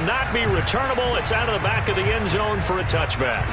not be returnable. It's out of the back of the end zone for a touchback.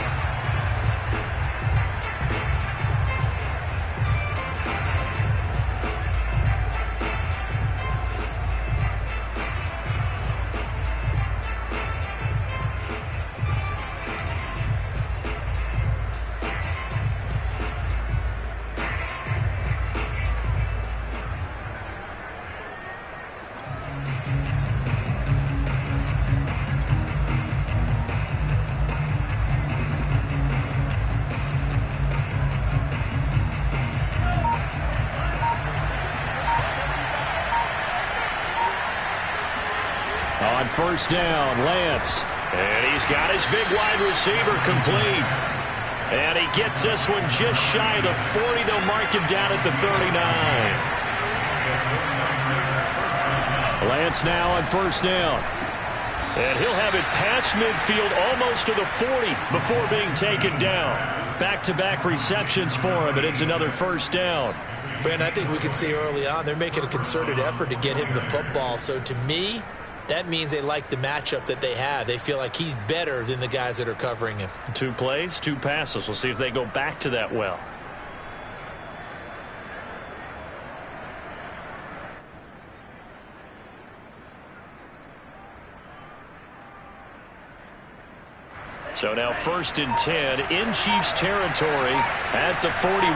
On first down, Lance. And he's got his big wide receiver complete. And he gets this one just shy of the 40. They'll mark him down at the 39. Lance now on first down. And he'll have it past midfield almost to the 40 before being taken down. Back-to-back receptions for him, and it's another first down. Brandon, I think we can see early on they're making a concerted effort to get him the football. So to me, that means they like the matchup that they have. They feel like he's better than the guys that are covering him. 2 plays, 2 passes. We'll see if they go back to that well. So now first and 10 in Chiefs territory at the 41.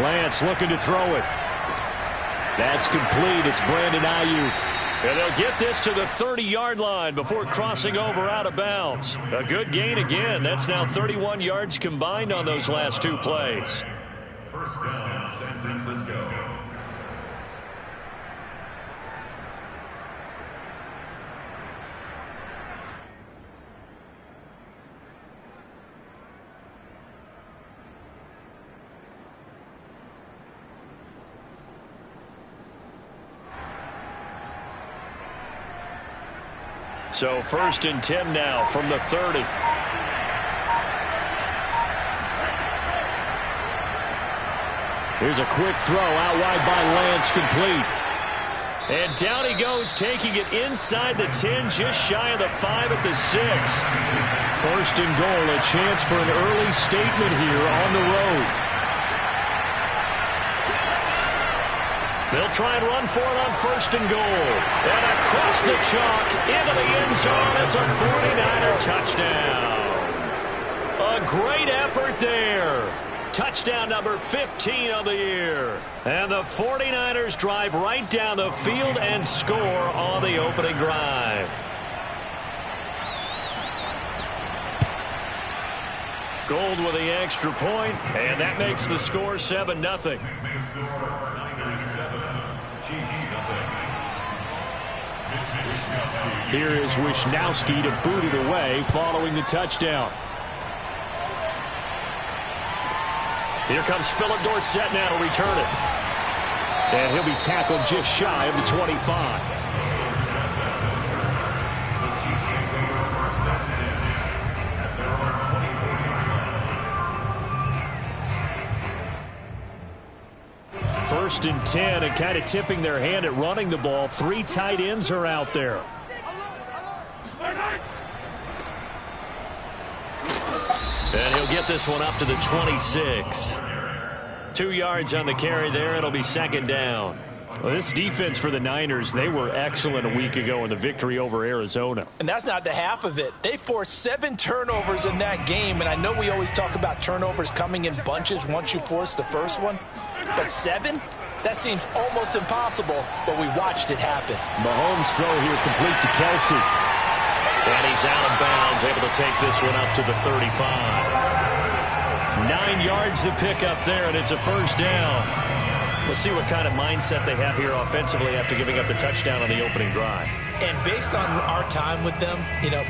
Lance looking to throw it. That's complete. It's Brandon Ayuk. And they'll get this to the 30-yard line before crossing over out of bounds. A good gain again. That's now 31 yards combined on those last 2 plays. First down, San Francisco. So first and 10 now from the 30. Here's a quick throw out wide by Lance, complete. And down he goes, taking it inside the 10, just shy of the 5 at the 6. First and goal, a chance for an early statement here on the road. They'll try and run for it on first and goal. And across the chalk into the end zone. It's a 49er touchdown. A great effort there. Touchdown number 15 of the year. And the 49ers drive right down the field and score on the opening drive. Gold with the extra point, and that makes the score 7-0. Here is Wisnowski to boot it away following the touchdown. Here comes Philip Dorsett now to return it. And he'll be tackled just shy of the 25. First and 10, and kind of tipping their hand at running the ball. 3 tight ends are out there. And he'll get this one up to the 26. 2 yards on the carry there. It'll be second down. Well, this defense for the Niners, they were excellent a week ago in the victory over Arizona. And that's not the half of it. They forced 7 turnovers in that game, and I know we always talk about turnovers coming in bunches once you force the first one. But 7? That seems almost impossible, but we watched it happen. Mahomes' throw here complete to Kelsey. And he's out of bounds, able to take this one up to the 35. 9 yards to pick up there, and it's a first down. We'll see what kind of mindset they have here offensively after giving up the touchdown on the opening drive. And based on our time with them,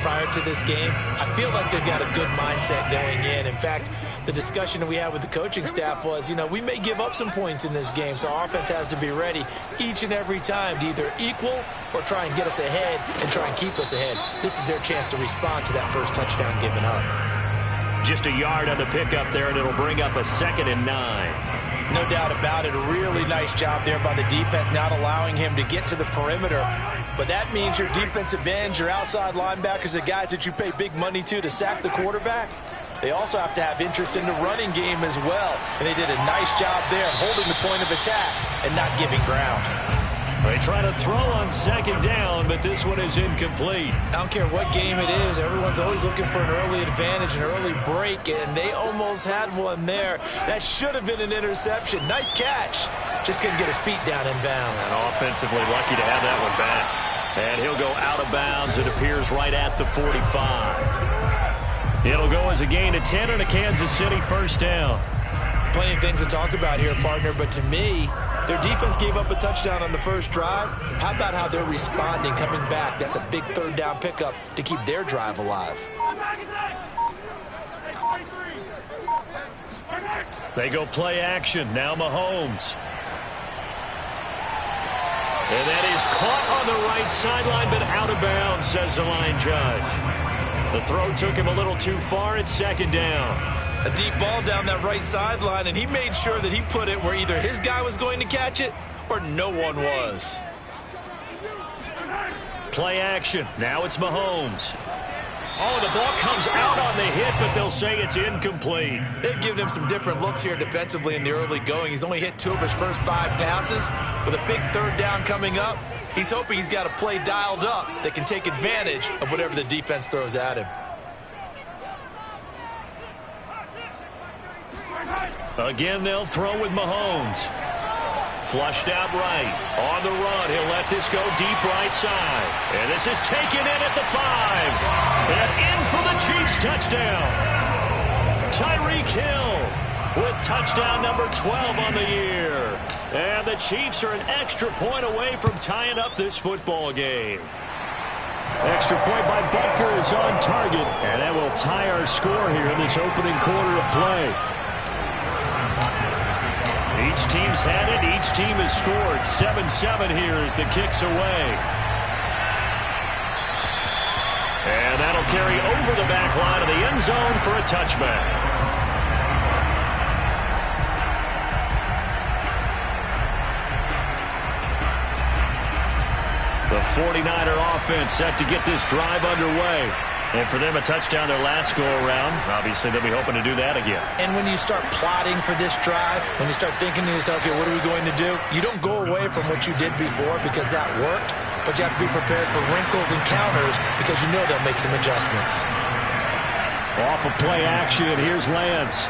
prior to this game, I feel like they've got a good mindset going in. In fact, the discussion that we had with the coaching staff was, we may give up some points in this game, so our offense has to be ready each and every time to either equal or try and get us ahead and try and keep us ahead. This is their chance to respond to that first touchdown given up. Just a yard on the pickup there, and it'll bring up a 2nd and 9. No doubt about it. A really nice job there by the defense, not allowing him to get to the perimeter. But that means your defensive ends, your outside linebackers, the guys that you pay big money to sack the quarterback, they also have to have interest in the running game as well. And they did a nice job there of holding the point of attack and not giving ground. They try to throw on second down, but this one is incomplete. I don't care what game it is. Everyone's always looking for an early advantage, an early break, and they almost had one there. That should have been an interception. Nice catch. Just couldn't get his feet down in bounds. And offensively lucky to have that one back. And he'll go out of bounds. It appears right at the 45. It'll go as a gain of 10 and a Kansas City first down. Plenty of things to talk about here, partner, but to me, their defense gave up a touchdown on the first drive. How about how they're responding, coming back? That's a big third down pickup to keep their drive alive. They go play action. Now Mahomes. And that is caught on the right sideline, but out of bounds, says the line judge. The throw took him a little too far. It's second down. A deep ball down that right sideline, and he made sure that he put it where either his guy was going to catch it or no one was. Play action. Now it's Mahomes. Oh, the ball comes out on the hit, but they'll say it's incomplete. They've given him some different looks here defensively in the early going. He's only hit 2 of his first 5 passes. With a big third down coming up, he's hoping he's got a play dialed up that can take advantage of whatever the defense throws at him. Again, they'll throw with Mahomes. Flushed out right. On the run, he'll let this go deep right side. And this is taken in at the 5. And in for the Chiefs touchdown. Tyreek Hill with touchdown number 12 on the year. And the Chiefs are an extra point away from tying up this football game. Extra point by Butker is on target. And that will tie our score here in this opening quarter of play. Each team's had it. Each team has scored. 7-7 here as the kick's away. And that'll carry over the back line of the end zone for a touchback. The 49er offense set to get this drive underway. And for them, a touchdown their last go-around. Obviously, they'll be hoping to do that again. And when you start plotting for this drive, when you start thinking to yourself, okay, what are we going to do? You don't go away from what you did before because that worked, but you have to be prepared for wrinkles and counters because you know they'll make some adjustments. Off of play action, here's Lance.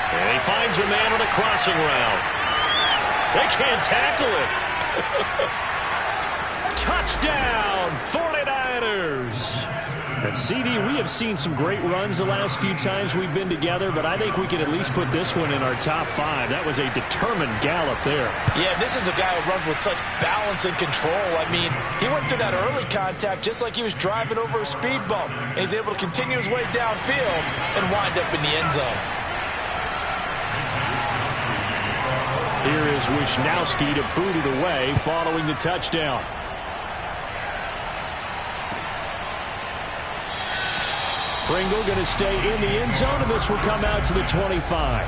And he finds a man on a crossing route. They can't tackle it. Touchdown, 49ers. At CD, we have seen some great runs the last few times we've been together, but I think we could at least put this one in our top 5. That was a determined gallop there. Yeah, this is a guy who runs with such balance and control. I mean, he went through that early contact just like he was driving over a speed bump. And he's able to continue his way downfield and wind up in the end zone. Here is Wisnowski to boot it away following the touchdown. Pringle going to stay in the end zone, and this will come out to the 25.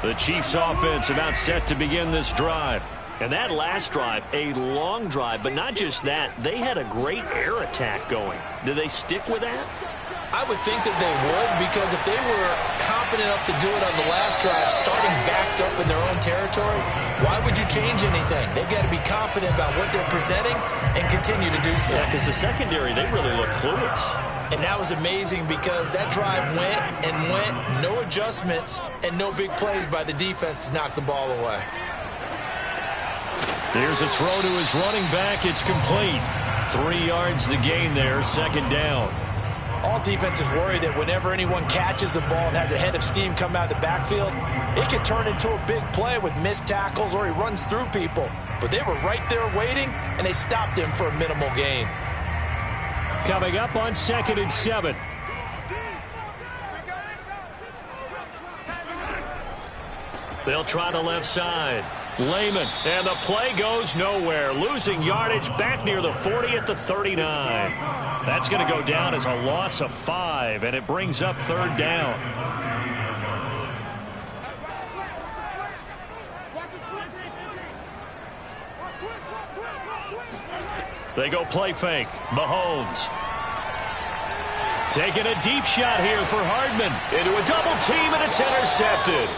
The Chiefs offense about set to begin this drive. And that last drive, a long drive, but not just that. They had a great air attack going. Do they stick with that? I would think that they would, because if they were confident enough to do it on the last drive, starting backed up in their own territory, why would you change anything? They've got to be confident about what they're presenting and continue to do so. Yeah, because the secondary, they really look clueless. And that was amazing because that drive went and went, no adjustments, and no big plays by the defense to knock the ball away. There's a throw to his running back. It's complete. 3 yards the gain there, second down. All defenses worry that whenever anyone catches the ball and has a head of steam come out of the backfield, it could turn into a big play with missed tackles or he runs through people. But they were right there waiting, and they stopped him for a minimal gain. Coming up on 2nd and 7. They'll try the left side. Lehman, and the play goes nowhere. Losing yardage back near the 40 at the 39. That's going to go down as a loss of 5, and it brings up 3rd down. They go play fake. Mahomes. Taking a deep shot here for Hardman. Into a double team, and it's intercepted.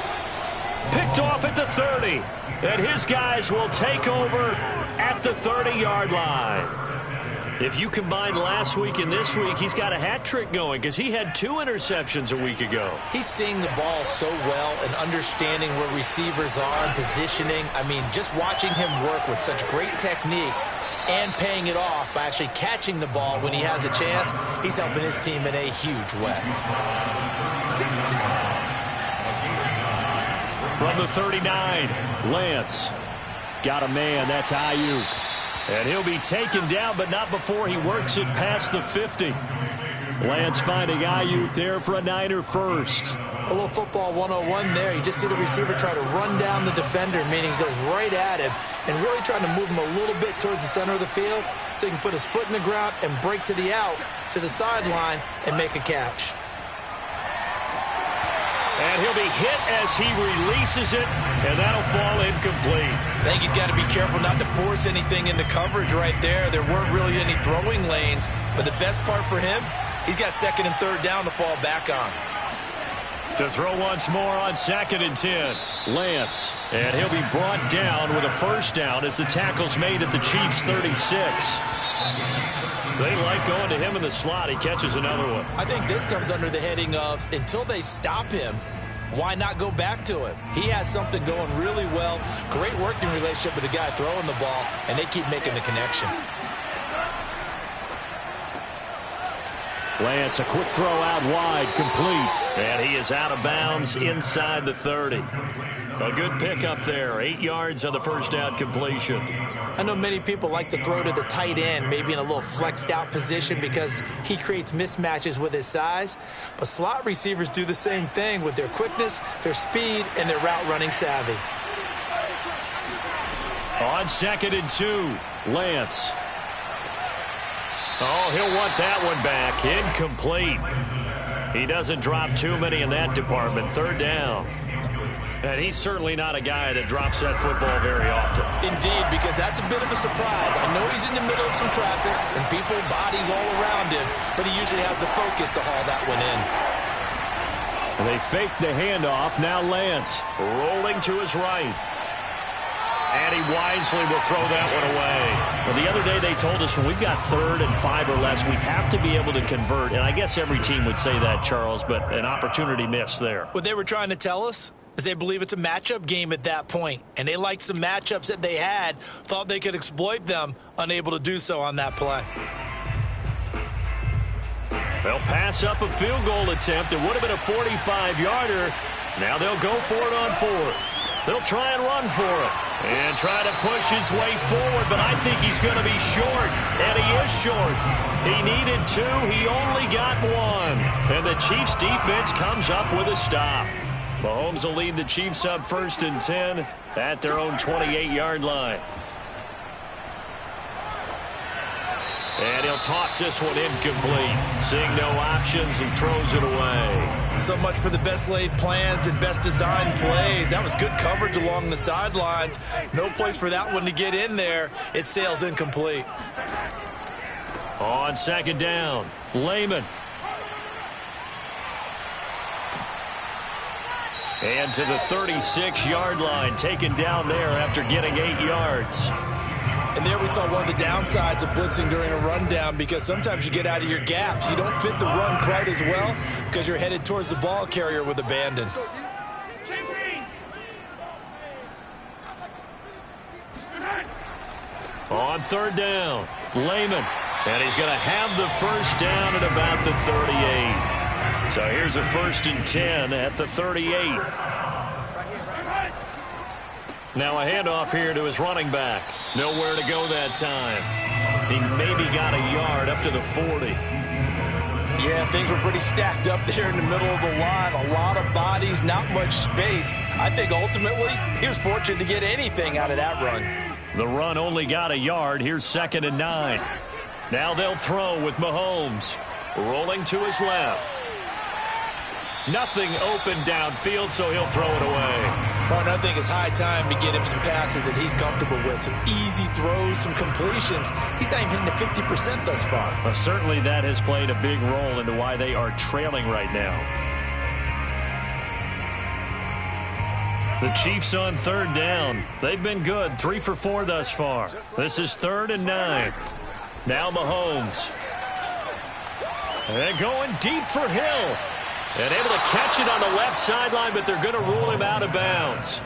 Picked off at the 30. And his guys will take over at the 30-yard line. If you combine last week and this week, he's got a hat trick going because he had 2 interceptions a week ago. He's seeing the ball so well and understanding where receivers are and positioning. I mean, just watching him work with such great technique and paying it off by actually catching the ball when he has a chance, he's helping his team in a huge way. From the 39, Lance. Got a man, that's Ayuk. And he'll be taken down, but not before he works it past the 50. Lance finding Ayuk there for a Niner first. A little football 101 there. You just see the receiver try to run down the defender, meaning he goes right at him and really trying to move him a little bit towards the center of the field so he can put his foot in the ground and break to the out, to the sideline, and make a catch. And he'll be hit as he releases it, and that'll fall incomplete. I think he's got to be careful not to force anything into coverage right there. There weren't really any throwing lanes, but the best part for him, he's got 2nd and 3rd down to fall back on. To throw once more on 2nd and 10. Lance, and he'll be brought down with a 1st down as the tackle's made at the Chiefs' 36. They like going to him in the slot. He catches another one. I think this comes under the heading of, until they stop him, why not go back to him? He has something going really well. Great working relationship with the guy throwing the ball, and they keep making the connection. Lance, a quick throw out wide, complete. And he is out of bounds inside the 30. A good pickup there. 8 yards on the 1st down completion. I know many people like to throw to the tight end, maybe in a little flexed out position because he creates mismatches with his size. But slot receivers do the same thing with their quickness, their speed, and their route running savvy. On 2nd and 2, Lance. Oh, he'll want that one back. Incomplete. He doesn't drop too many in that department. 3rd down. And he's certainly not a guy that drops that football very often. Indeed, because that's a bit of a surprise. I know he's in the middle of some traffic and people, bodies all around him, but he usually has the focus to haul that one in. They fake the handoff. Now Lance rolling to his right. And he wisely will throw that one away. Well, the other day they told us when we've got 3rd and 5 or less, we have to be able to convert. And I guess every team would say that, Charles, but an opportunity missed there. What they were trying to tell us is they believe it's a matchup game at that point. And they liked some matchups that they had, thought they could exploit them, unable to do so on that play. They'll pass up a field goal attempt. It would have been a 45-yarder. Now they'll go for it on 4th. They'll try and run for it and try to push his way forward, but I think he's going to be short, and he is short. He needed 2. He only got 1. And the Chiefs' defense comes up with a stop. Mahomes will lead the Chiefs up 1st and 10 at their own 28-yard line. And he'll toss this one incomplete. Seeing no options, he throws it away. So much for the best laid plans and best designed plays. That was good coverage along the sidelines. No place for that one to get in there. It sails incomplete. On 2nd down, Lehman. And to the 36-yard line, taken down there after getting 8 yards. And there we saw one of the downsides of blitzing during a rundown, because sometimes you get out of your gaps. You don't fit the run quite as well because you're headed towards the ball carrier with abandon. On 3rd down, Lehman. And he's going to have the 1st down at about the 38. So here's a 1st and 10 at the 38. Now a handoff here to his running back. Nowhere to go that time. He maybe got a yard up to the 40. Yeah, things were pretty stacked up there in the middle of the line. A lot of bodies, not much space. I think ultimately he was fortunate to get anything out of that run. The run only got a yard. Here's 2nd and 9. Now they'll throw with Mahomes. Rolling to his left. Nothing open downfield, so he'll throw it away. Well, and I think it's high time to get him some passes that he's comfortable with. Some easy throws, some completions. He's not even hitting the 50% thus far. Well, certainly that has played a big role into why they are trailing right now. The Chiefs on 3rd down. They've been good. 3 for 4 thus far. This is 3rd and 9. Now Mahomes. And going deep for Hill. And able to catch it on the left sideline, but they're going to rule him out of bounds.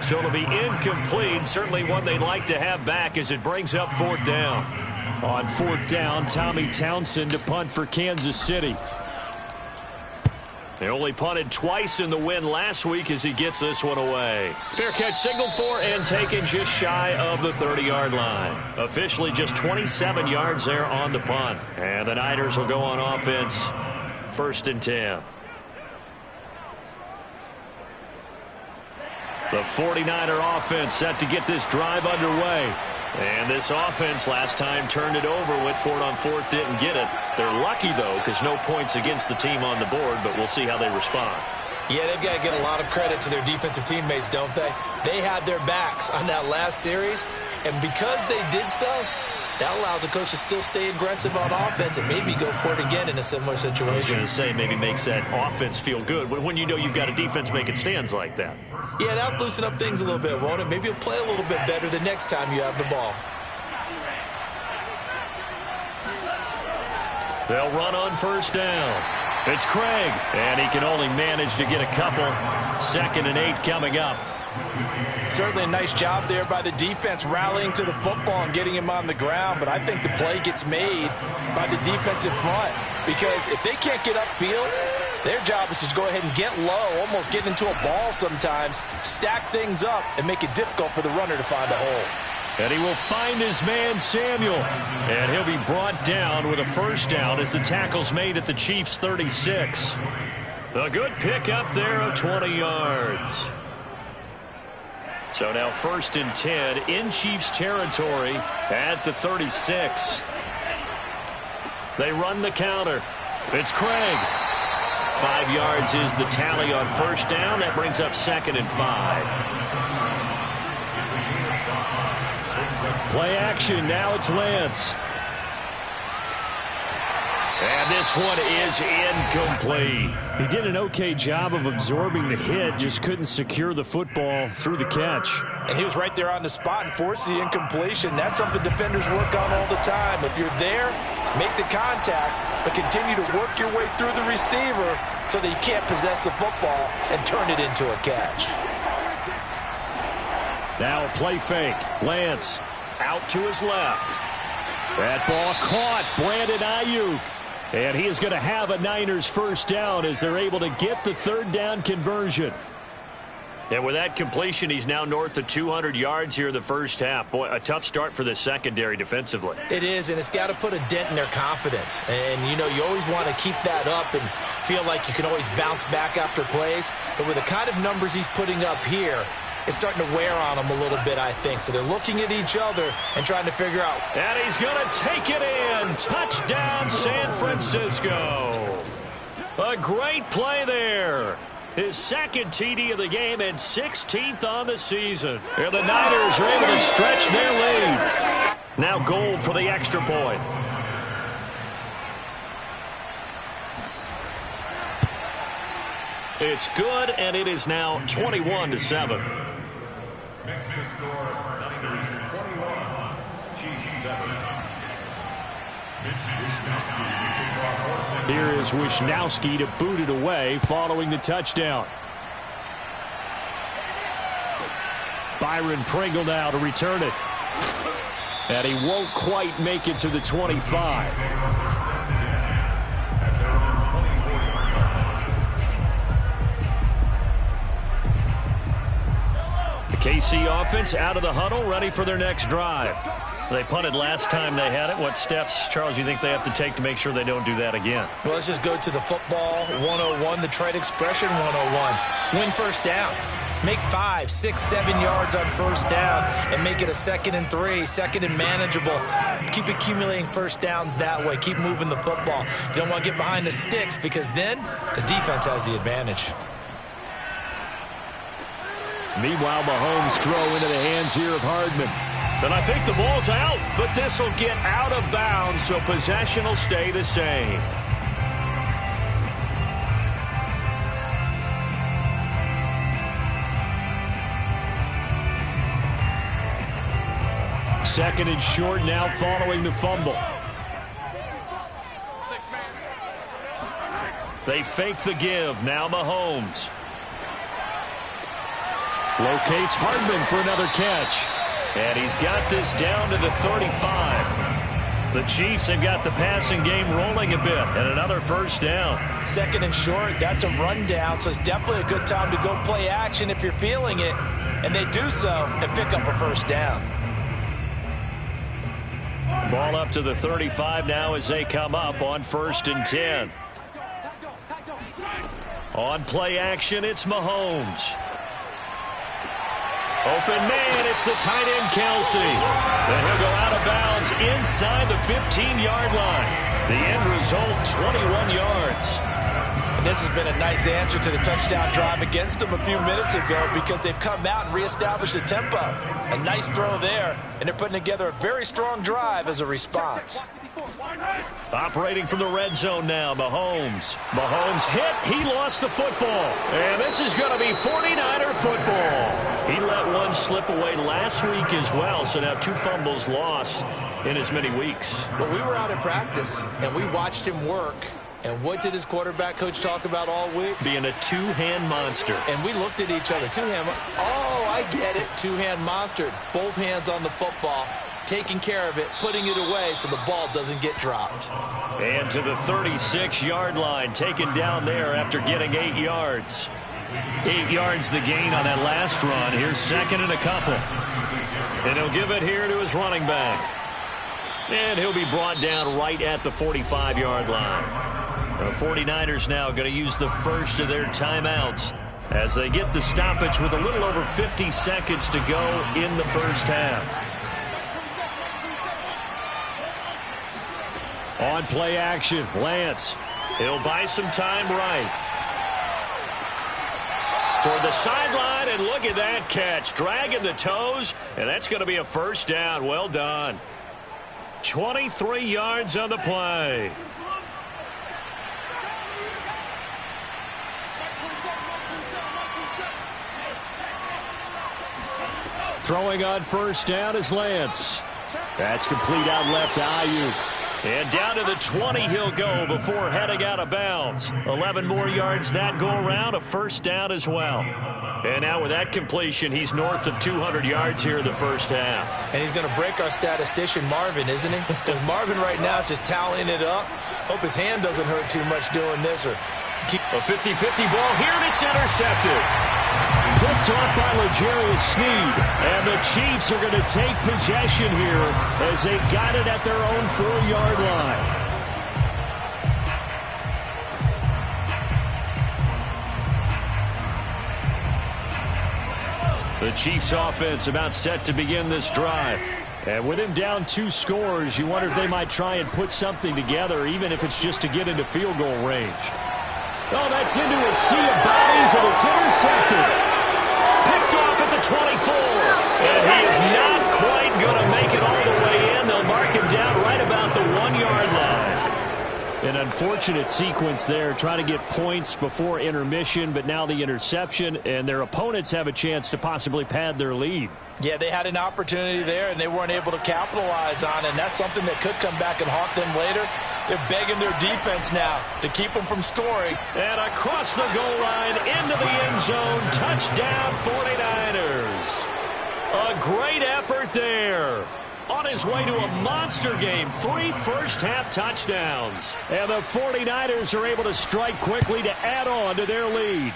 So it'll be incomplete. Certainly one they'd like to have back as it brings up 4th down. On 4th down, Tommy Townsend to punt for Kansas City. They only punted twice in the win last week as he gets this one away. Fair catch signaled for and taken just shy of the 30-yard line. Officially just 27 yards there on the punt. And the Niners will go on offense. 1st and 10. The 49er offense set to get this drive underway. And this offense last time turned it over, went for it on 4th, didn't get it. They're lucky, though, because no points against the team on the board, but we'll see how they respond. Yeah, they've got to get a lot of credit to their defensive teammates, don't they? They had their backs on that last series, and because they did so, that allows the coach to still stay aggressive on offense and maybe go for it again in a similar situation. I was going to say, maybe makes that offense feel good when you know you've got a defense making stands like that. Yeah, that'll loosen up things a little bit, won't it? Maybe you'll play a little bit better the next time you have the ball. They'll run on 1st down. It's Craig, and he can only manage to get a couple. 2nd and 8 coming up. Certainly a nice job there by the defense rallying to the football and getting him on the ground, but I think the play gets made by the defensive front because if they can't get upfield, their job is to go ahead and get low, almost get into a ball sometimes, stack things up, and make it difficult for the runner to find a hole. And he will find his man, Samuel. And he'll be brought down with a 1st down as the tackle's made at the Chiefs' 36. A good pick up there of 20 yards. So now 1st and 10 in Chiefs territory at the 36. They run the counter. It's Craig. 5 yards is the tally on 1st down. That brings up 2nd and 5. Play action. Now it's Lance. And this one is incomplete. He did an okay job of absorbing the hit, just couldn't secure the football through the catch. And he was right there on the spot and forced the incompletion. That's something defenders work on all the time. If you're there, make the contact, but continue to work your way through the receiver so that you can't possess the football and turn it into a catch. Now a play fake. Lance out to his left. That ball caught. Brandon Ayuk. And he is going to have a Niners 1st down as they're able to get the 3rd down conversion. And with that completion, he's now north of 200 yards here in the 1st half. Boy, a tough start for the secondary defensively. It is, and it's got to put a dent in their confidence. And, you know, you always want to keep that up and feel like you can always bounce back after plays. But with the kind of numbers he's putting up here, it's starting to wear on them a little bit, I think. So they're looking at each other and trying to figure out. And he's going to take it in. Touchdown, San Francisco. A great play there. His 2nd TD of the game and 16th on the season. And the Niners are able to stretch their lead. Now Gold for the extra point. It's good, and it is now 21-7. Next to score, Niners 21, Chiefs 7. Here is Wishnowski to boot it away following the touchdown. Byron Pringle now to return it. And he won't quite make it to the 25. The KC offense out of the huddle, ready for their next drive. They punted last time they had it. What steps, Charles, you think they have to take to make sure they don't do that again? Well, let's just go to the football 101, the trade expression 101. Win first down. Make 5, 6, 7 yards on first down and make it a 2nd and 3, 2nd and manageable. Keep accumulating first downs that way. Keep moving the football. You don't want to get behind the sticks because then the defense has the advantage. Meanwhile, Mahomes throw into the hands here of Hardman. And I think the ball's out, but this will get out of bounds, so possession will stay the same. Second and short now following the fumble. They fake the give. Now Mahomes. Locates Hardman for another catch. And he's got this down to the 35. The Chiefs have got the passing game rolling a bit. And another first down. Second and short, that's a rundown, so it's definitely a good time to go play action if you're feeling it. And they do so and pick up a first down. Ball up to the 35 now as they come up on 1st and 10. On play action, it's Mahomes. Open man, it's the tight end Kelsey. And he'll go out of bounds inside the 15-yard line. The end result, 21 yards. And this has been a nice answer to the touchdown drive against them a few minutes ago because they've come out and reestablished the tempo. A nice throw there, and they're putting together a very strong drive as a response. Operating from the red zone now, Mahomes. Mahomes hit. He lost the football. And this is going to be 49er football. He let one slip away last week as well, so now 2 fumbles lost in as many weeks. Well, we were out at practice, and we watched him work. And what did his quarterback coach talk about all week? Being a two-hand monster. And we looked at each other. Two-hand. Oh, I get it. Two-hand monster. Both hands on the football. Taking care of it, putting it away so the ball doesn't get dropped. And to the 36-yard line, taken down there after getting 8 yards. 8 yards the gain on that last run. Here's 2nd and a couple. And he'll give it here to his running back. And he'll be brought down right at the 45-yard line. The 49ers now going to use the first of their timeouts as they get the stoppage with a little over 50 seconds to go in the first half. On play action, Lance. He'll buy some time right. Toward the sideline, and look at that catch. Dragging the toes, and that's going to be a first down. Well done. 23 yards on the play. Throwing on first down is Lance. That's complete out left to Ayuk. And down to the 20 he'll go before heading out of bounds. 11 more yards that go around, a first down as well. And now with that completion, he's north of 200 yards here in the first half. And he's going to break our statistician Marvin, isn't he? Because Marvin right now is just tallying it up. Hope his hand doesn't hurt too much doing this. Or keep a 50-50 ball here, and it's intercepted. Picked off by L'Jarius Sneed. And the Chiefs are going to take possession here as they've got it at their own 4-yard line. The Chiefs offense about set to begin this drive. And with him down 2 scores, you wonder if they might try and put something together, even if it's just to get into field goal range. Oh, that's into a sea of bodies, and it's intercepted. Picked off at the 24. And he is not quite going to make it all the way in. They'll mark him down right about the 1-yard line. An unfortunate sequence there, trying to get points before intermission, but now the interception, and their opponents have a chance to possibly pad their lead. Yeah, they had an opportunity there, and they weren't able to capitalize on it, and that's something that could come back and haunt them later. They're begging their defense now to keep them from scoring. And across the goal line, into the end zone, touchdown 49ers. A great effort there. On his way to a monster game, 3 first-half touchdowns. And the 49ers are able to strike quickly to add on to their lead.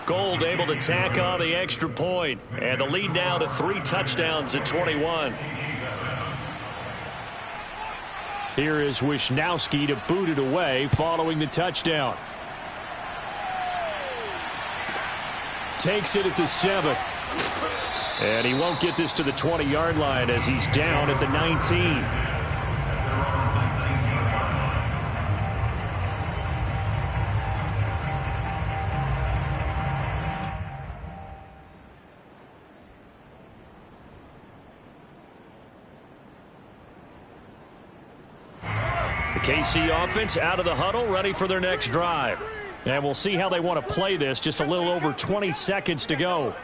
Gold able to tack on the extra point. And the lead now to 3 touchdowns at 21. Here is Wisnowski to boot it away following the touchdown. Takes it at the 7. And he won't get this to the 20-yard line as he's down at the 19. KC offense out of the huddle, ready for their next drive. And we'll see how they want to play this. Just a little over 20 seconds to go.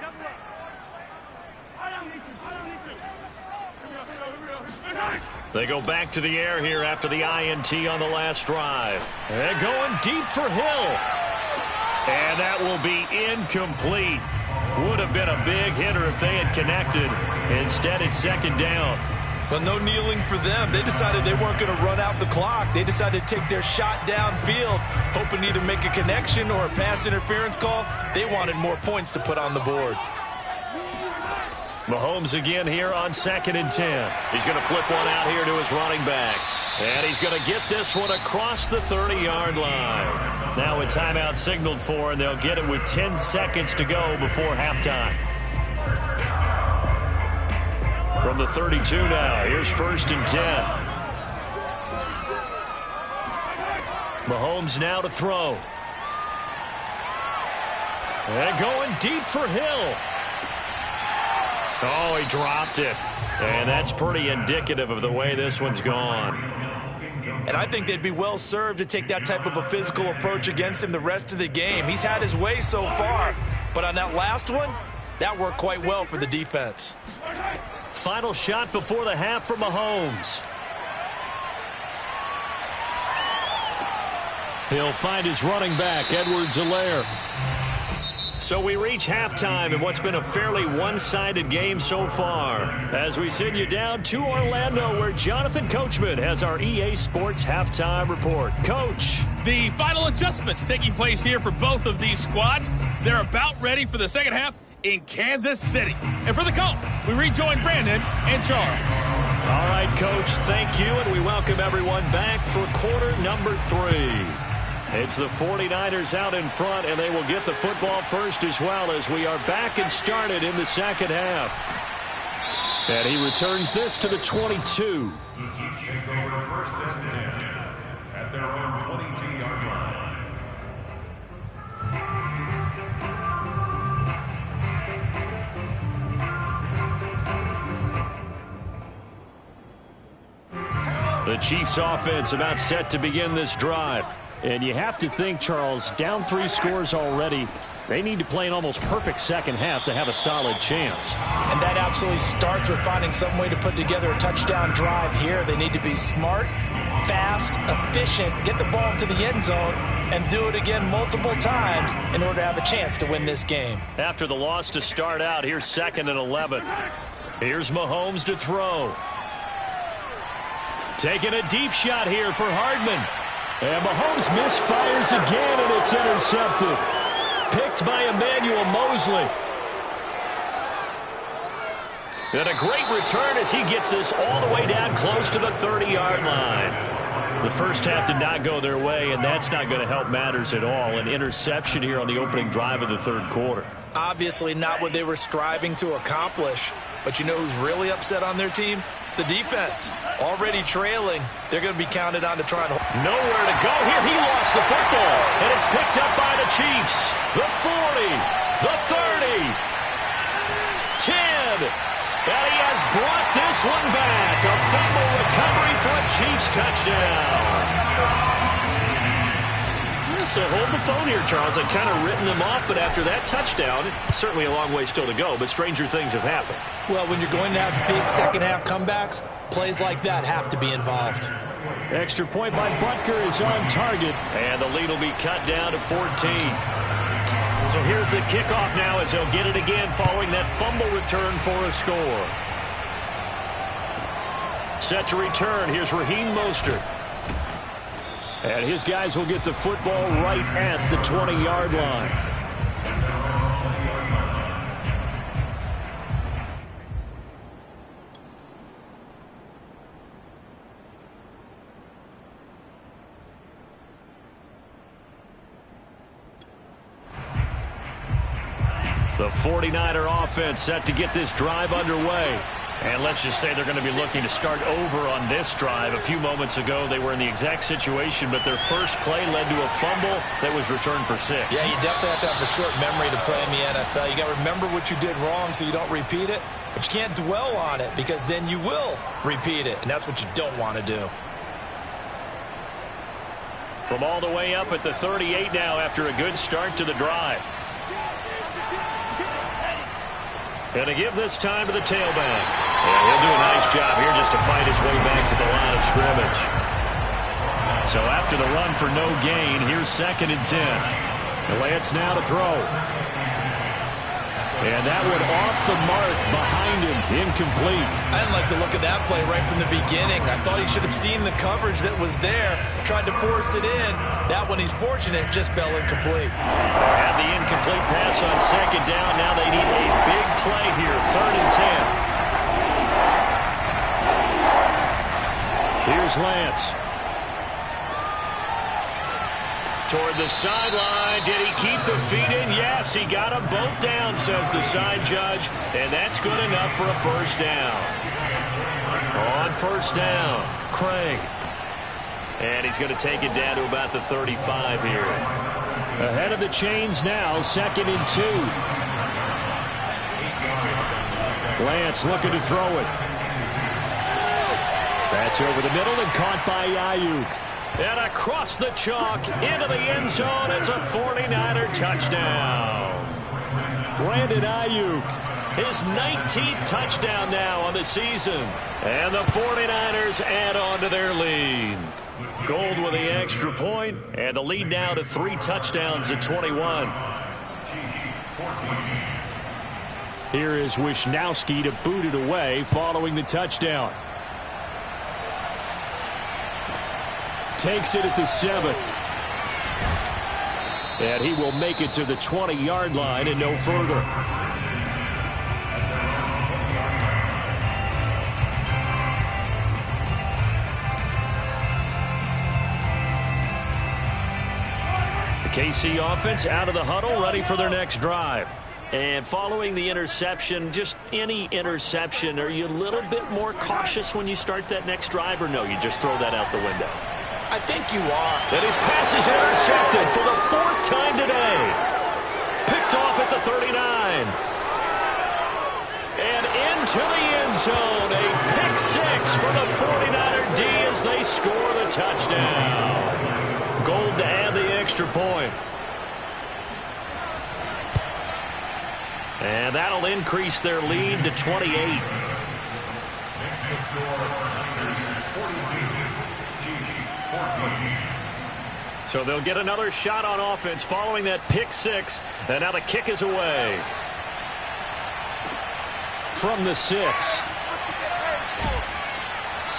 They go back to the air here after the INT on the last drive. And going deep for Hill. And that will be incomplete. Would have been a big hitter if they had connected. Instead, it's second down. Well, no kneeling for them. They decided they weren't going to run out the clock. They decided to take their shot downfield, hoping to either make a connection or a pass interference call. They wanted more points to put on the board. Mahomes again here on 2nd and 10. He's going to flip one out here to his running back. And he's going to get this one across the 30-yard line. Now a timeout signaled for, and they'll get it with 10 seconds to go before halftime. From the 32 now, here's 1st and 10. Mahomes now to throw. And going deep for Hill. Oh, he dropped it. And that's pretty indicative of the way this one's gone. And I think they'd be well served to take that type of a physical approach against him the rest of the game. He's had his way so far. But on that last one, that worked quite well for the defense. Final shot before the half for Mahomes. He'll find his running back, Edwards-Helaire. So we reach halftime in what's been a fairly one-sided game so far. As we send you down to Orlando, where Jonathan Coachman has our EA Sports halftime report. Coach. The final adjustments taking place here for both of these squads. They're about ready for the second half in Kansas City. And for the call, we rejoin Brandon and Charles. All right, Coach, thank you, and we welcome everyone back for quarter number 3. It's the 49ers out in front, and they will get the football first as well as we are back and started in the second half. And he returns this to the 22. The Chiefs take over 1st and 10 at their own 22-yard line. The Chiefs offense about set to begin this drive. And you have to think, Charles, down 3 scores already. They need to play an almost perfect second half to have a solid chance. And that absolutely starts with finding some way to put together a touchdown drive here. They need to be smart, fast, efficient, get the ball to the end zone, and do it again multiple times in order to have a chance to win this game. After the loss to start out, here's 2nd and 11. Here's Mahomes to throw. Taking a deep shot here for Hardman. And Mahomes misfires again, and it's intercepted. Picked by Emmanuel Mosley. And a great return as he gets this all the way down close to the 30-yard line. The first half did not go their way, and that's not going to help matters at all. An interception here on the opening drive of the 3rd quarter. Obviously not what they were striving to accomplish. But you know who's really upset on their team? The defense. Already trailing. They're going to be counted on to try and... Nowhere to go here. He lost the football. And it's picked up by the Chiefs. The 40. The 30. 10. And he has brought this one back. A fumble recovery for a Chiefs touchdown. So hold the phone here, Charles. I've kind of written them off, but after that touchdown, certainly a long way still to go, but stranger things have happened. Well, when you're going to have big second-half comebacks, plays like that have to be involved. Extra point by Butker is on target. And the lead will be cut down to 14. So here's the kickoff now as they'll get it again following that fumble return for a score. Set to return. Here's Raheem Mostert. And his guys will get the football right at the 20-yard line. The 49er offense set to get this drive underway. And let's just say they're going to be looking to start over on this drive. A few moments ago, they were in the exact situation, but their first play led to a fumble that was returned for 6. Yeah, you definitely have to have a short memory to play in the NFL. You got to remember what you did wrong so you don't repeat it, but you can't dwell on it because then you will repeat it, and that's what you don't want to do. From all the way up at the 38 now after a good start to the drive. Going to give this time to the tailback. Yeah, he'll do a nice job here just to fight his way back to the line of scrimmage. So after the run for no gain, here's 2nd and 10. Lance now to throw. And that one off the mark behind him. Incomplete. I didn't like the look of that play right from the beginning. I thought he should have seen the coverage that was there, tried to force it in. That one, he's fortunate, just fell incomplete. Had the incomplete pass on 2nd down. Now they need a big play here, 3rd and 10. Here's Lance. Toward the sideline. Did he keep the feet in? Yes, he got them both down, says the side judge. And that's good enough for a first down. On first down, Craig. And he's going to take it down to about the 35 here. Ahead of the chains now, 2nd and 2. Lance looking to throw it. That's over the middle and caught by Ayuk. And across the chalk into the end zone. It's a 49er touchdown. Brandon Ayuk. His 19th touchdown now on the season. And the 49ers add on to their lead. Gold with the extra point, and the lead now to 3 touchdowns at 21. Here is Wisnowski to boot it away following the touchdown. Takes it at the 7. And he will make it to the 20-yard line and no further. The KC offense out of the huddle, ready for their next drive. And following the interception, just any interception, are you a little bit more cautious when you start that next drive, or no, you just throw that out the window? I think you are. And his pass is intercepted for the 4th time today. Picked off at the 39. And into the end zone. A pick 6 for the 49er D as they score the touchdown. Gold to add the extra point. And that'll increase their lead to 28. Makes the score 42. So they'll get another shot on offense following that pick 6. And now the kick is away. From the 6.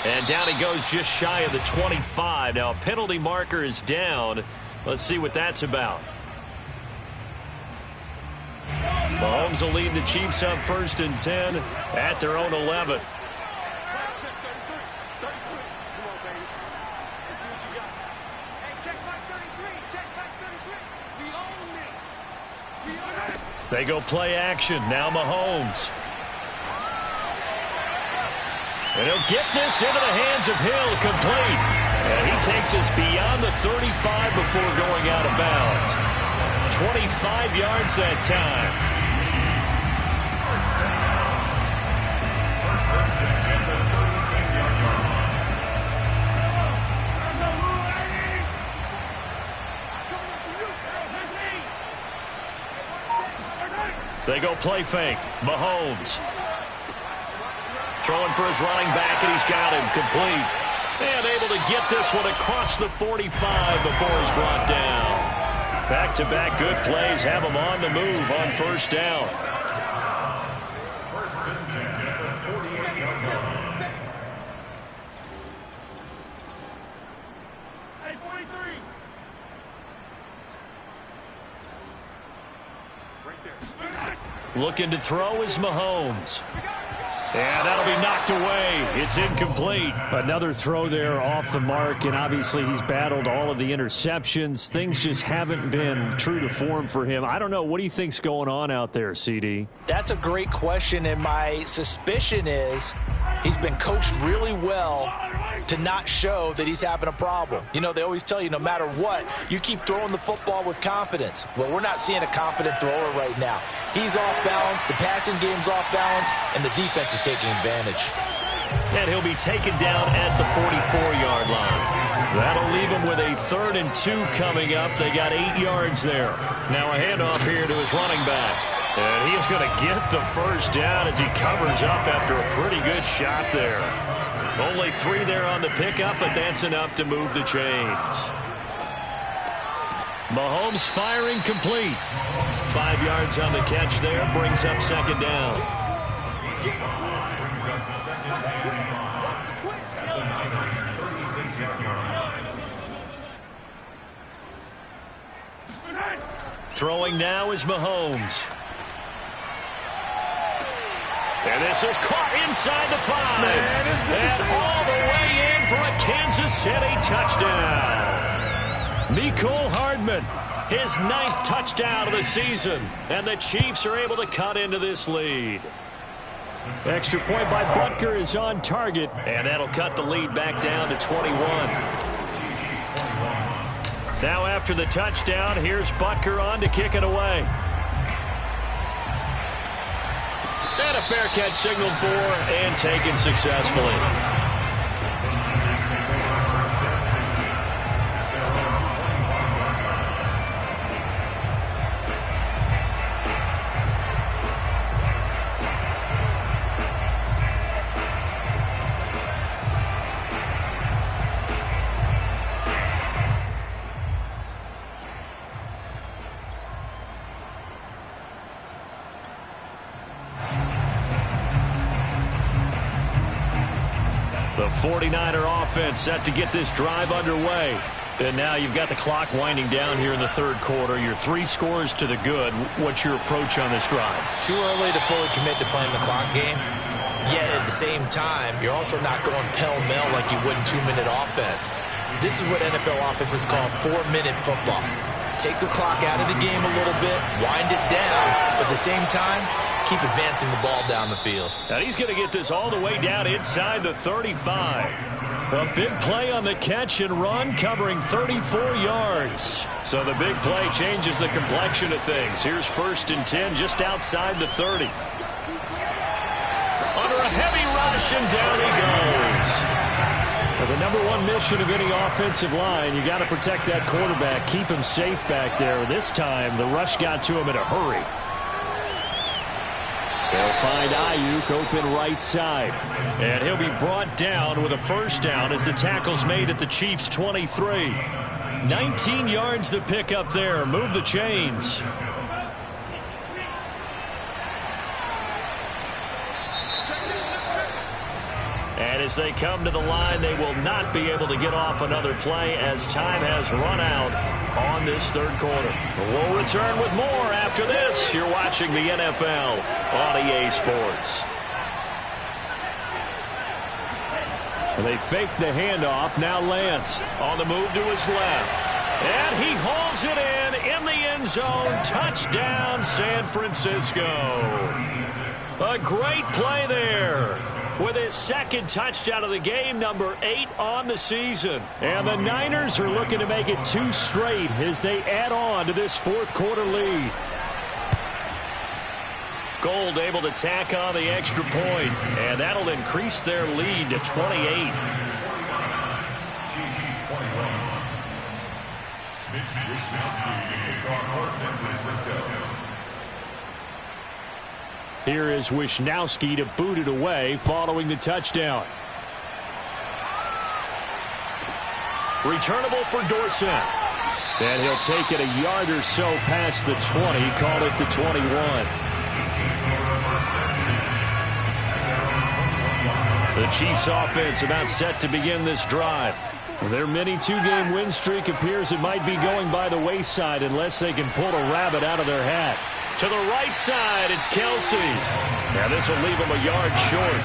And down he goes just shy of the 25. Now a penalty marker is down. Let's see what that's about. Mahomes will lead the Chiefs up 1st and 10 at their own 11. They go play action. Now Mahomes. And he'll get this into the hands of Hill, complete. And he takes us beyond the 35 before going out of bounds. 25 yards that time. First and 10 at the 36-yard line. They go play fake. Mahomes. Throwing for his running back, and he's got him complete. And able to get this one across the 45 before he's brought down. Back-to-back good plays have him on the move on first down. First and 10 at the 48-yard line. Hey, 43. Looking to throw is Mahomes. And that'll be knocked away. It's incomplete. Another throw there off the mark, and obviously he's battled all of the interceptions. Things just haven't been true to form for him. I don't know. What do you think's going on out there, CD? That's a great question, and my suspicion is he's been coached really well to not show that he's having a problem. You know, they always tell you no matter what, you keep throwing the football with confidence. Well, we're not seeing a confident thrower right now. He's off balance, the passing game's off balance, and the defense is taking advantage. And he'll be taken down at the 44-yard line. That'll leave him with a 3rd and 2 coming up. They got 8 yards there. Now a handoff here to his running back. And he's going to get the first down as he covers up after a pretty good shot there. Only 3 there on the pickup, but that's enough to move the chains. Mahomes firing complete. 5 yards on the catch there, brings up 2nd down. Throwing now is Mahomes. And this is caught inside the 5. And all the way in for a Kansas City touchdown. Mecole Hardman, his 9th touchdown of the season. And the Chiefs are able to cut into this lead. Extra point by Butker is on target. And that'll cut the lead back down to 21. Now after the touchdown, here's Butker on to kick it away. And a fair catch signaled for and taken successfully. The 49er offense set to get this drive underway. And now you've got the clock winding down here in the 3rd quarter. You're 3 scores to the good. What's your approach on this drive? Too early to fully commit to playing the clock game. Yet at the same time, you're also not going pell-mell like you would in 2-minute offense. This is what NFL offenses call 4-minute football. Take the clock out of the game a little bit, wind it down, but at the same time, keep advancing the ball down the field. And he's going to get this all the way down inside the 35. A big play on the catch and run, covering 34 yards. So the big play changes the complexion of things. Here's 1st and 10 just outside the 30. Under a heavy rush, and down he goes. Well, the #1 mission of any offensive line, you got to protect that quarterback, keep him safe back there. This time, the rush got to him in a hurry. They'll find Ayuk open right side. And he'll be brought down with a 1st down as the tackle's made at the Chiefs' 23. 19 yards to pick up there. Move the chains. And as they come to the line, they will not be able to get off another play as time has run out on this 3rd quarter. We'll return with more after this. You're watching the NFL on EA Sports. And they fake the handoff. Now Lance on the move to his left. And he hauls it in the end zone. Touchdown, San Francisco. A great play there. With his 2nd touchdown of the game, number 8 on the season. And the Niners are looking to make it 2 straight as they add on to this 4th quarter lead. Gold able to tack on the extra point, and that'll increase their lead to 28. Here is Wishnowski to boot it away following the touchdown. Returnable for Dorsett. And he'll take it a yard or so past the 20, call it the 21. The Chiefs offense about set to begin this drive. Their mini 2-game win streak appears it might be going by the wayside unless they can pull a rabbit out of their hat. To the right side, it's Kelsey. Now this will leave him a yard short.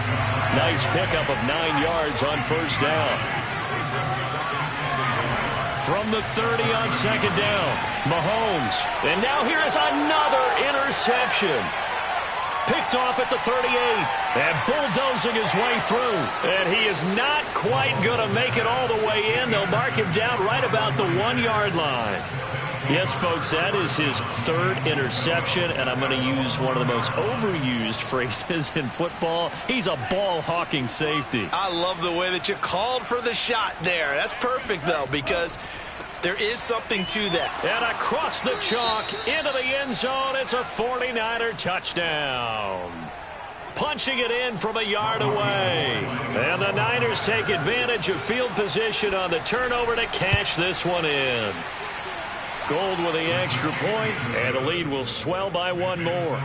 Nice pickup of 9 yards on first down. From the 30 on second down, Mahomes. And now here is another interception. Picked off at the 38 and bulldozing his way through. And he is not quite going to make it all the way in. They'll mark him down right about the 1-yard line. Yes, folks, that is his 3rd interception, and I'm going to use one of the most overused phrases in football. He's a ball-hawking safety. I love the way that you called for the shot there. That's perfect, though, because there is something to that. And across the chalk into the end zone, it's a 49er touchdown. Punching it in from a yard away. And the Niners take advantage of field position on the turnover to cash this one in. Gold with the extra point, and the lead will swell by 1 more.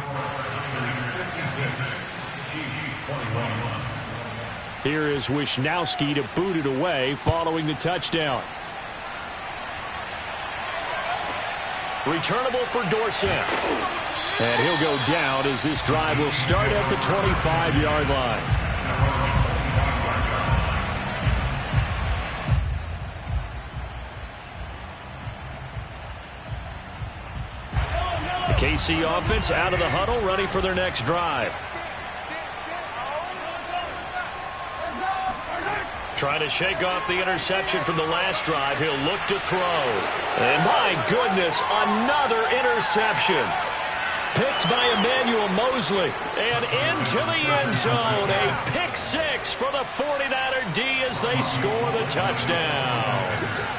Here is Wisnowski to boot it away following the touchdown. Returnable for Dorsett. And he'll go down as this drive will start at the 25-yard line. The KC offense out of the huddle, ready for their next drive. Trying to shake off the interception from the last drive. He'll look to throw. And my goodness, another interception. Picked by Emmanuel Mosley. And into the end zone. A pick 6 for the 49er D as they score the touchdown.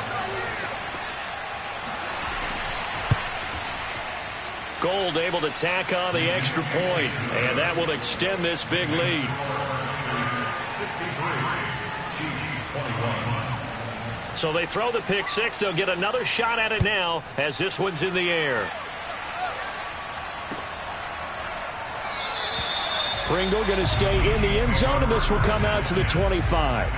Gold able to tack on the extra point, and that will extend this big lead. 63, So they throw the pick 6. They'll get another shot at it now as this one's in the air. Pringle going to stay in the end zone, and this will come out to the 25.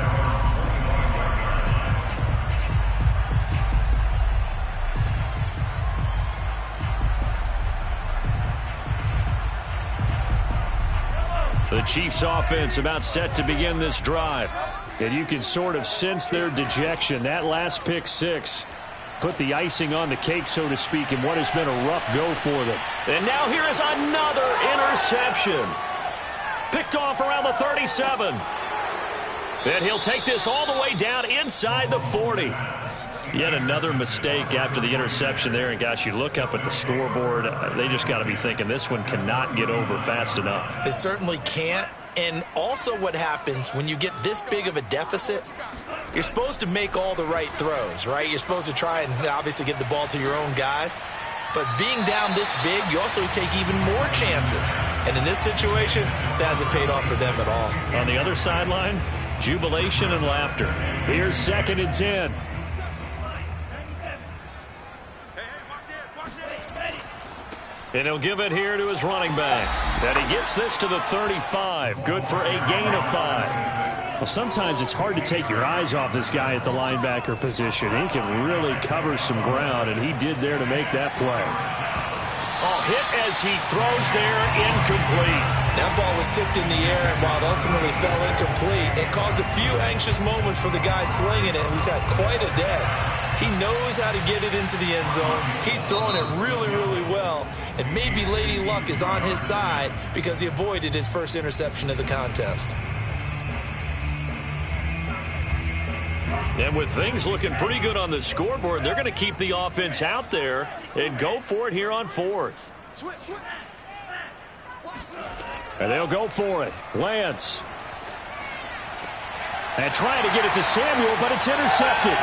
The Chiefs offense about set to begin this drive. And you can sort of sense their dejection. That last pick 6 put the icing on the cake, so to speak, in what has been a rough go for them. And now here is another interception. Picked off around the 37. And he'll take this all the way down inside the 40. Yet another mistake after the interception there. And, gosh, you look up at the scoreboard, they just got to be thinking this one cannot get over fast enough. It certainly can't. And also what happens when you get this big of a deficit, you're supposed to make all the right throws, right? You're supposed to try and obviously get the ball to your own guys. But being down this big, you also take even more chances. And in this situation, that hasn't paid off for them at all. On the other sideline, jubilation and laughter. Here's 2nd and 10. And he'll give it here to his running back. And he gets this to the 35. Good for a gain of 5. Well, sometimes it's hard to take your eyes off this guy at the linebacker position. He can really cover some ground, and he did there to make that play. Oh, hit as he throws there, incomplete. That ball was tipped in the air, and while it ultimately fell incomplete, it caused a few anxious moments for the guy slinging it, who's had quite a day. He knows how to get it into the end zone. He's throwing it really, really well. And maybe Lady Luck is on his side because he avoided his first interception of the contest. And with things looking pretty good on the scoreboard, they're going to keep the offense out there and go for it here on 4th. And they'll go for it. Lance. And trying to get it to Samuel, but it's intercepted.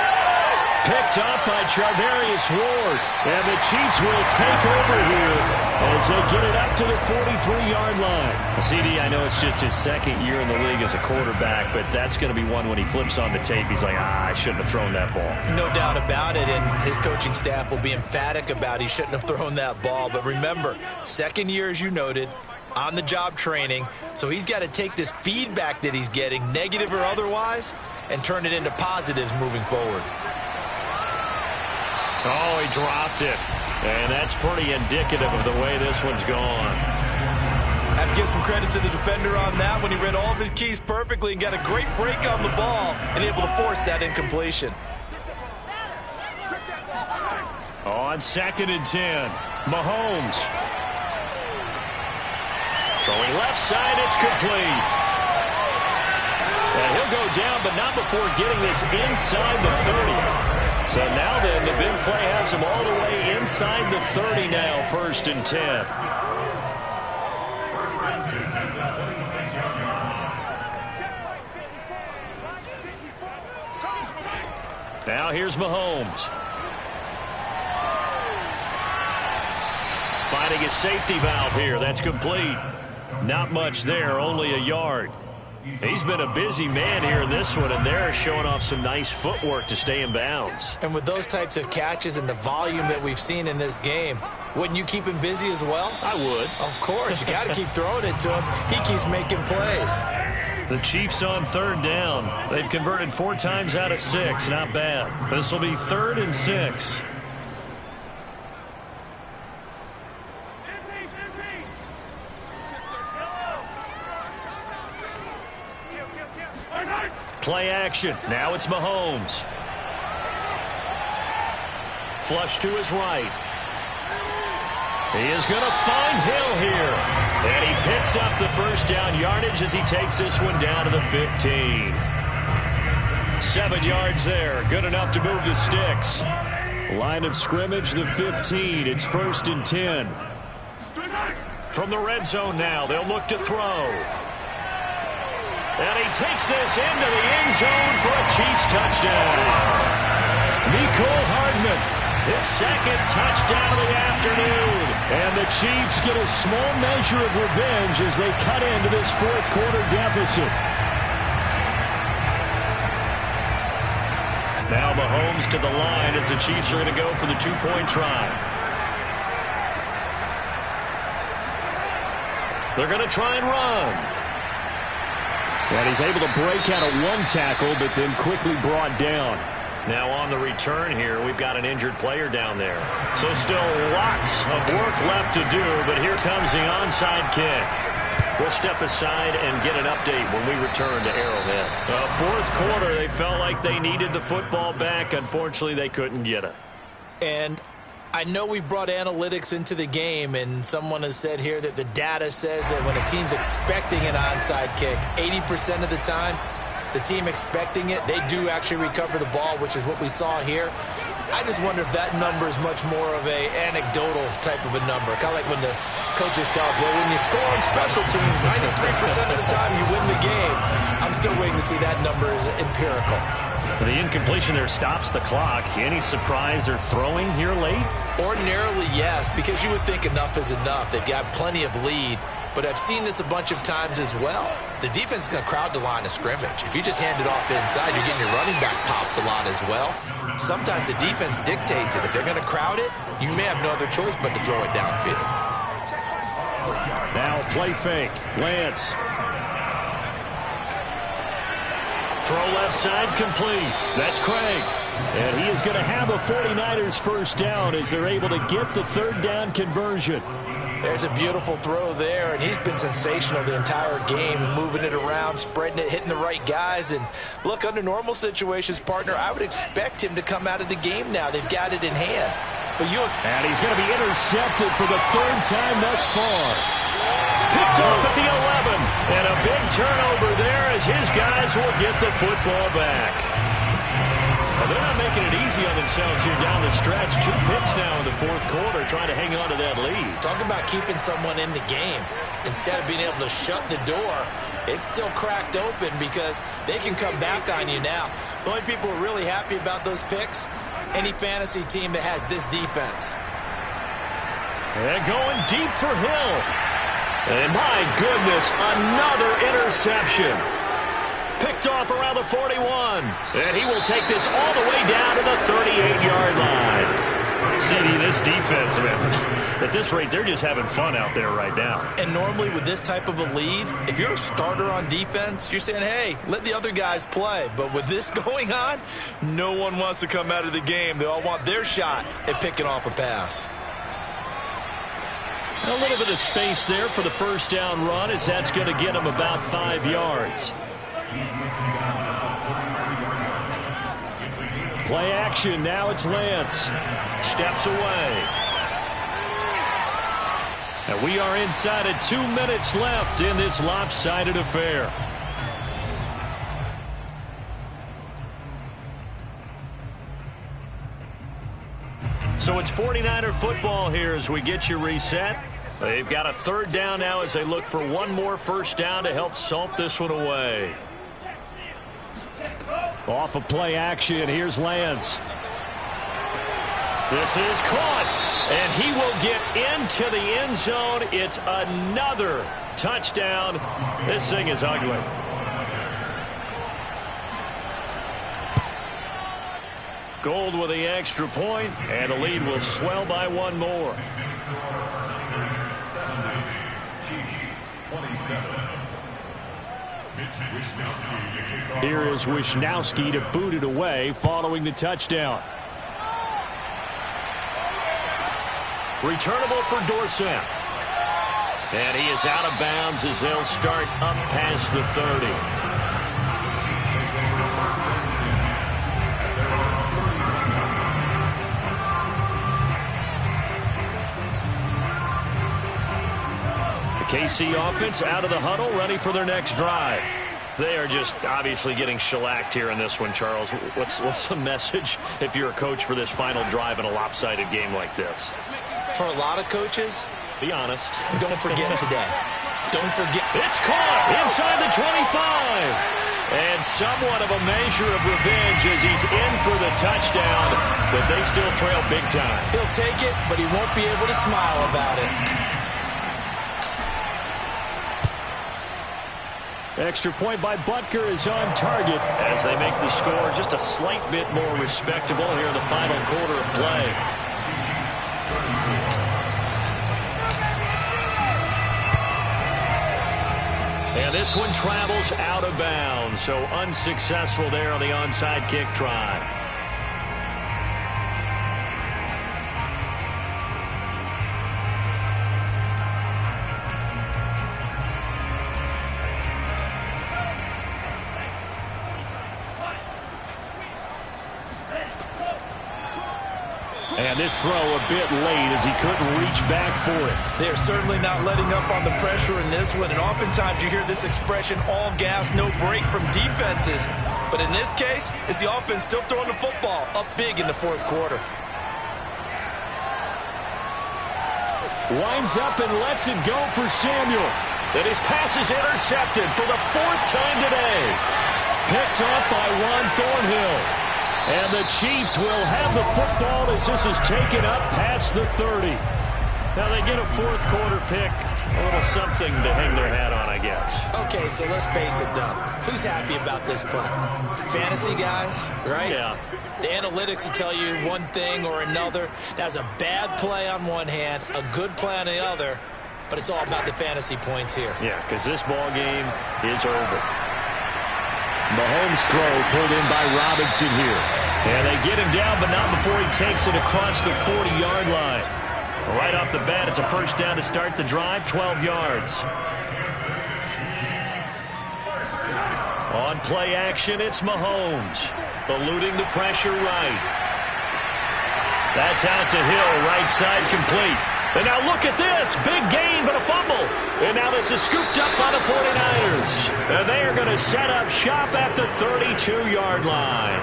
Picked up by Charvarius Ward. And the Chiefs will take over here as they get it up to the 43-yard line. CD, I know it's just his 2nd year in the league as a quarterback, but that's going to be one when he flips on the tape. He's like, I shouldn't have thrown that ball. No doubt about it, and his coaching staff will be emphatic about he shouldn't have thrown that ball. But remember, 2nd year, as you noted, on-the-job training, so he's got to take this feedback that he's getting, negative or otherwise, and turn it into positives moving forward. Oh, he dropped it. And that's pretty indicative of the way this one's gone. Have to give some credit to the defender on that when he read all of his keys perfectly and got a great break on the ball and able to force that incompletion. On 2nd and 10, Mahomes. Throwing left side, it's complete. And he'll go down, but not before getting this inside the 30. So now then, the big play has him all the way inside the 30 now, 1st and 10. Now here's Mahomes. Finding a safety valve here. That's complete. Not much there, only a yard. He's been a busy man here in this one, and they're showing off some nice footwork to stay in bounds. And with those types of catches and the volume that we've seen in this game, wouldn't you keep him busy as well? I would. Of course. You got to keep throwing it to him. He keeps making plays. The Chiefs on 3rd down. They've converted 4 times out of 6. Not bad. This will be 3rd and 6. Play action. Now it's Mahomes. Flush to his right. He is going to find Hill here. And he picks up the 1st down yardage as he takes this one down to the 15. 7 yards there. Good enough to move the sticks. Line of scrimmage, the 15. It's 1st and 10. From the red zone now, they'll look to throw. And he takes this into the end zone for a Chiefs touchdown. Mecole Hardman, his 2nd touchdown of the afternoon. And the Chiefs get a small measure of revenge as they cut into this 4th quarter deficit. Now Mahomes to the line as the Chiefs are going to go for the 2-point try. They're going to try and run. And he's able to break out of 1 tackle, but then quickly brought down. Now on the return here, we've got an injured player down there. So still lots of work left to do, but here comes the onside kick. We'll step aside and get an update when we return to Arrowhead. 4th quarter, they felt like they needed the football back. Unfortunately, they couldn't get it. And I know we brought analytics into the game, and someone has said here that the data says that when a team's expecting an onside kick, 80% of the time, the team expecting it, they do actually recover the ball, which is what we saw here. I just wonder if that number is much more of a anecdotal type of a number. Kind of like when the coaches tell us, well, when you score on special teams, 93% of the time you win the game. I'm still waiting to see that number is empirical. The incompletion there stops the clock. Any surprise they're throwing here late? Ordinarily, yes, because you would think enough is enough. They've got plenty of lead, but I've seen this a bunch of times as well. The defense is going to crowd the line of scrimmage. If you just hand it off inside, you're getting your running back popped a lot as well. Sometimes the defense dictates it. If they're going to crowd it, you may have no other choice but to throw it downfield. Now play fake. Lance. Throw left side complete. That's Craig. And he is going to have a 49ers 1st down as they're able to get the 3rd down conversion. There's a beautiful throw there, and he's been sensational the entire game, moving it around, spreading it, hitting the right guys. And look, under normal situations, partner, I would expect him to come out of the game now. They've got it in hand. And he's going to be intercepted for the 3rd time thus far. Picked off at the 11. And a big turnover there as his guys will get the football back. Well, they're not making it easy on themselves here down the stretch. 2 picks now in the 4th quarter trying to hang on to that lead. Talk about keeping someone in the game. Instead of being able to shut the door, it's still cracked open because they can come back on you now. The only people who are really happy about those picks, any fantasy team that has this defense. And going deep for Hill. And my goodness, another interception. Picked off around the 41. And he will take this all the way down to the 38-yard line. CD, this defense, man, at this rate, they're just having fun out there right now. And normally with this type of a lead, if you're a starter on defense, you're saying, hey, let the other guys play. But with this going on, no one wants to come out of the game. They all want their shot at picking off a pass. A little bit of space there for the first down run, as that's going to get him about 5 yards. Play action. Now it's Lance. Steps away. And we are inside of 2 minutes left in this lopsided affair. So it's 49er football here as we get you reset. They've got a third down now as they look for one more first down to help salt this one away. Off of play action, here's Lance. This is caught, and he will get into the end zone. It's another touchdown. This thing is ugly. Gold with the extra point, and the lead will swell by one more. Here is Wisnowski to boot it away following the touchdown. Returnable for Dorsett. And he is out of bounds as they'll start up past the 30. KC offense out of the huddle, ready for their next drive. They are just obviously getting shellacked here in this one, Charles. What's the message if you're a coach for this final drive in a lopsided game like this? For a lot of coaches, be honest. Don't forget today. Don't forget. It's caught inside the 25. And somewhat of a measure of revenge as he's in for the touchdown, but they still trail big time. He'll take it, but he won't be able to smile about it. Extra point by Butker is on target as they make the score just a slight bit more respectable here in the final quarter of play. And this one travels out of bounds, so unsuccessful there on the onside kick try. And this throw a bit late as he couldn't reach back for it. They're certainly not letting up on the pressure in this one. And oftentimes you hear this expression, all gas, no break from defenses. But in this case, it's the offense still throwing the football up big in the fourth quarter. Winds up and lets it go for Samuel. And his pass is intercepted for the fourth time today. Picked off by Juan Thornhill. And the Chiefs will have the football as this is taken up past the 30. Now they get a fourth quarter pick. A little something to hang their hat on, I guess. Okay, so let's face it, though. Who's happy about this play? Fantasy guys, right? Yeah. The analytics will tell you one thing or another. That's a bad play on one hand, a good play on the other, but it's all about the fantasy points here. Yeah, because this ball game is over. Mahomes' throw pulled in by Robinson here. And they get him down, but not before he takes it across the 40-yard line. Right off the bat, it's a first down to start the drive, 12 yards. On play action, it's Mahomes. Eluding the pressure right. That's out to Hill, right side complete. And now look at this. Big gain, but a fumble. And now this is scooped up by the 49ers. And they are going to set up shop at the 32-yard line.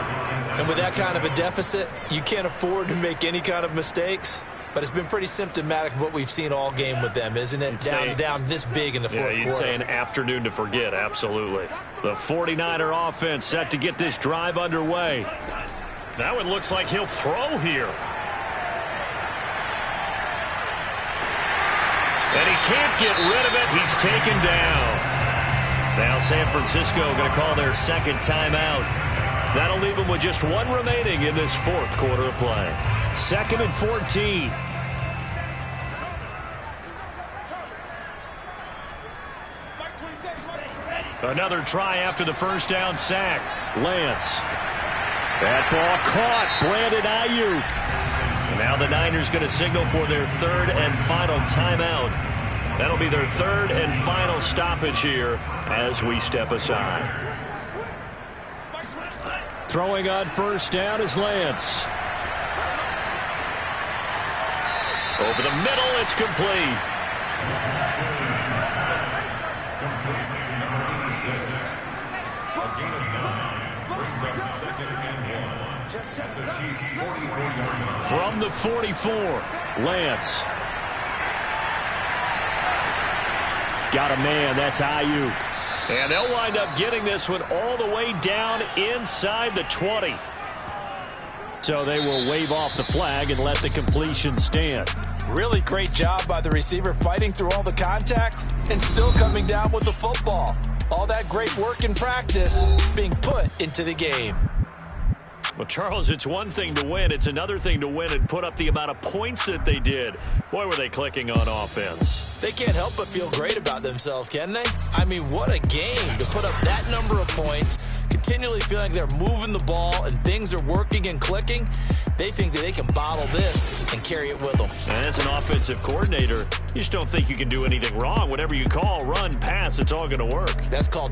And with that kind of a deficit, you can't afford to make any kind of mistakes. But it's been pretty symptomatic of what we've seen all game with them, isn't it? Down this big in the fourth quarter. You'd say an afternoon to forget, absolutely. The 49er offense set to get this drive underway. Now it looks like he'll throw here. And he can't get rid of it. He's taken down. Now San Francisco going to call their second timeout. That'll leave them with just one remaining in this fourth quarter of play. 2nd and 14. Another try after the first down sack. Lance. That ball caught. Brandon Ayuk. And now Now the Niners going to signal for their third and final timeout. That'll be their third and final stoppage here as we step aside. Throwing on first down is Lance. Over the middle, it's complete. From the 44, Lance. Got a man, that's Ayuk. And they'll wind up getting this one all the way down inside the 20. So they will wave off the flag and let the completion stand. Really great job by the receiver fighting through all the contact and still coming down with the football. All that great work in practice being put into the game. Well, Charles, it's one thing to win. It's another thing to win and put up the amount of points that they did. Boy, were they clicking on offense. They can't help but feel great about themselves, can they? I mean, what a game to put up that number of points, continually feeling like they're moving the ball and things are working and clicking. They think that they can bottle this and carry it with them. And as an offensive coordinator, you just don't think you can do anything wrong. Whatever you call, run, pass, it's all going to work. That's called